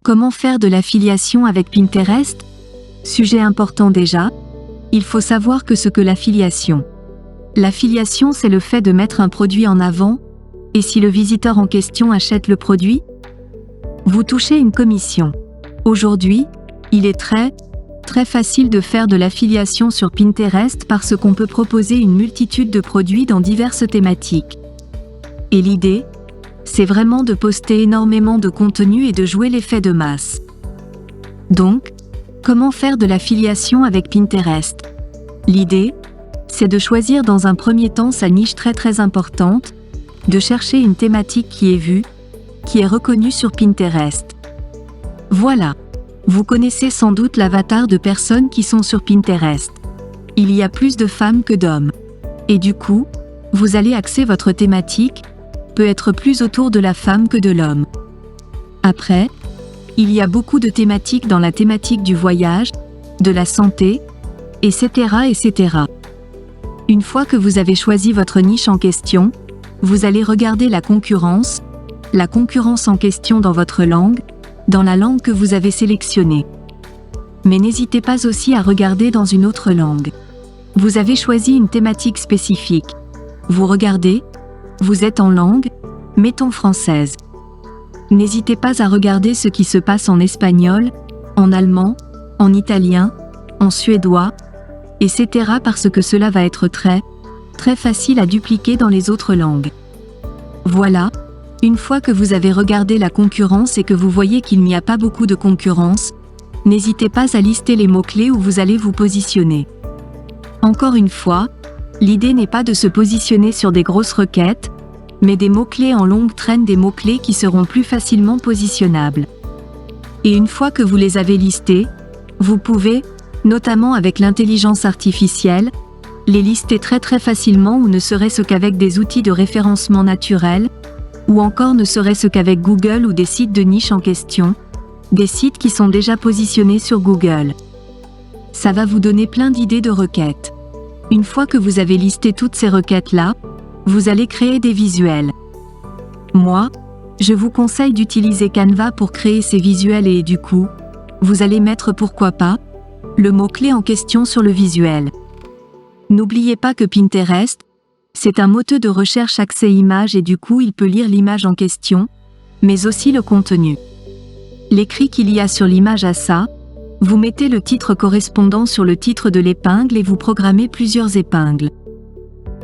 Comment faire de l'affiliation avec Pinterest? Sujet important déjà. Il faut savoir ce que l'affiliation. L'affiliation, c'est le fait de mettre un produit en avant, et si le visiteur en question achète le produit, vous touchez une commission. Aujourd'hui, il est très facile de faire de l'affiliation sur Pinterest parce qu'on peut proposer une multitude de produits dans diverses thématiques. Et l'idée, c'est vraiment de poster énormément de contenu et de jouer l'effet de masse. Donc, comment faire de l'affiliation avec Pinterest? L'idée, c'est de choisir dans un premier temps sa niche très importante, de chercher une thématique qui est vue, qui est reconnue sur Pinterest. Voilà. Vous connaissez sans doute l'avatar de personnes qui sont sur Pinterest. Il y a plus de femmes que d'hommes. Et du coup, vous allez axer votre thématique, peut être plus autour de la femme que de l'homme. Après, il y a beaucoup de thématiques dans la thématique du voyage, de la santé, etc. Une fois que vous avez choisi votre niche en question, vous allez regarder la concurrence en question dans votre langue, dans la langue que vous avez sélectionnée. Mais n'hésitez pas aussi à regarder dans une autre langue. Vous avez choisi une thématique spécifique. Vous regardez, vous êtes en langue, mettons française. N'hésitez pas à regarder ce qui se passe en espagnol, en allemand, en italien, en suédois, etc. parce que cela va être très facile à dupliquer dans les autres langues. Voilà. Une fois que vous avez regardé la concurrence et que vous voyez qu'il n'y a pas beaucoup de concurrence, n'hésitez pas à lister les mots-clés où vous allez vous positionner. Encore une fois, l'idée n'est pas de se positionner sur des grosses requêtes, mais des mots-clés en longue traîne, des mots-clés qui seront plus facilement positionnables. Et une fois que vous les avez listés, vous pouvez, notamment avec l'intelligence artificielle, les lister très facilement ou ne serait-ce qu'avec des outils de référencement naturel, ou encore ne serait-ce qu'avec Google ou des sites de niche en question, des sites qui sont déjà positionnés sur Google. Ça va vous donner plein d'idées de requêtes. Une fois que vous avez listé toutes ces requêtes-là, vous allez créer des visuels. Moi, je vous conseille d'utiliser Canva pour créer ces visuels et du coup, vous allez mettre pourquoi pas, le mot-clé en question sur le visuel. N'oubliez pas que Pinterest, c'est un moteur de recherche axé image et du coup il peut lire l'image en question, mais aussi le contenu. L'écrit qu'il y a sur l'image à ça, vous mettez le titre correspondant sur le titre de l'épingle et vous programmez plusieurs épingles.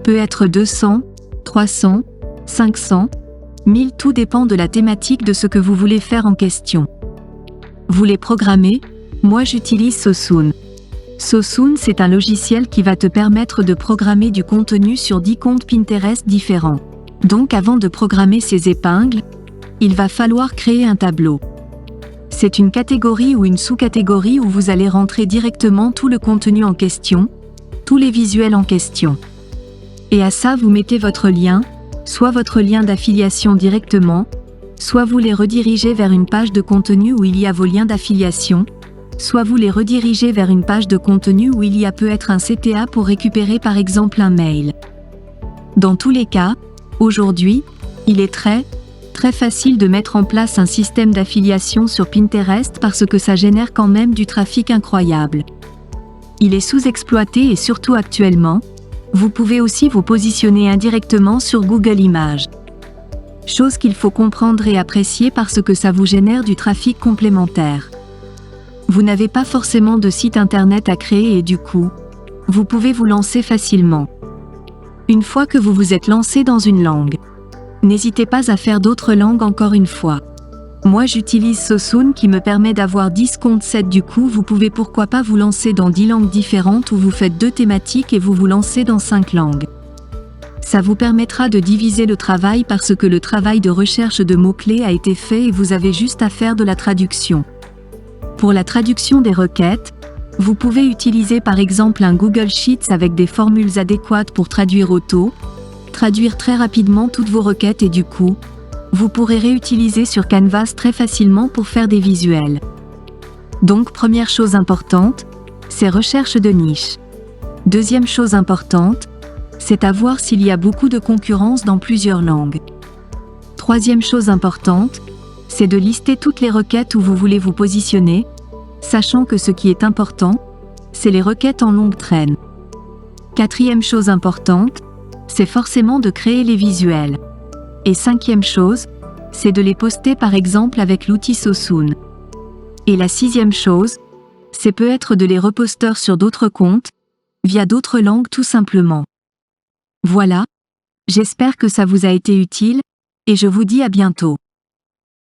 Peut être 200, 300, 500, 1000, tout dépend de la thématique de ce que vous voulez faire en question. Vous les programmez, moi j'utilise Sosune. Sosune, c'est un logiciel qui va te permettre de programmer du contenu sur 10 comptes Pinterest différents. Donc avant de programmer ces épingles, il va falloir créer un tableau. C'est une catégorie ou une sous-catégorie où vous allez rentrer directement tout le contenu en question, tous les visuels en question. Et à ça vous mettez votre lien, soit votre lien d'affiliation directement, soit vous les redirigez vers une page de contenu où il y a vos liens d'affiliation, soit vous les redirigez vers une page de contenu où il y a peut-être un CTA pour récupérer par exemple un mail. Dans tous les cas, aujourd'hui, il est très facile de mettre en place un système d'affiliation sur Pinterest parce que ça génère quand même du trafic incroyable. Il est sous-exploité et surtout actuellement, vous pouvez aussi vous positionner indirectement sur Google Images. Chose qu'il faut comprendre et apprécier parce que ça vous génère du trafic complémentaire. Vous n'avez pas forcément de site internet à créer et du coup, vous pouvez vous lancer facilement. Une fois que vous vous êtes lancé dans une langue, n'hésitez pas à faire d'autres langues encore une fois. Moi j'utilise Sosune qui me permet d'avoir 10 comptes 7 du coup vous pouvez pourquoi pas vous lancer dans 10 langues différentes où vous faites 2 thématiques et vous vous lancez dans 5 langues. Ça vous permettra de diviser le travail parce que le travail de recherche de mots-clés a été fait et vous avez juste à faire de la traduction. Pour la traduction des requêtes, vous pouvez utiliser par exemple un Google Sheets avec des formules adéquates pour traduire traduire très rapidement toutes vos requêtes et du coup, vous pourrez réutiliser sur Canvas très facilement pour faire des visuels. Donc première chose importante, c'est recherche de niche. Deuxième chose importante, c'est à voir s'il y a beaucoup de concurrence dans plusieurs langues. Troisième chose importante, c'est de lister toutes les requêtes où vous voulez vous positionner, sachant que ce qui est important, c'est les requêtes en longue traîne. Quatrième chose importante, c'est forcément de créer les visuels. Et cinquième chose, c'est de les poster par exemple avec l'outil Sosoon. Et la sixième chose, c'est peut-être de les reposter sur d'autres comptes, via d'autres langues tout simplement. Voilà, j'espère que ça vous a été utile, et je vous dis à bientôt.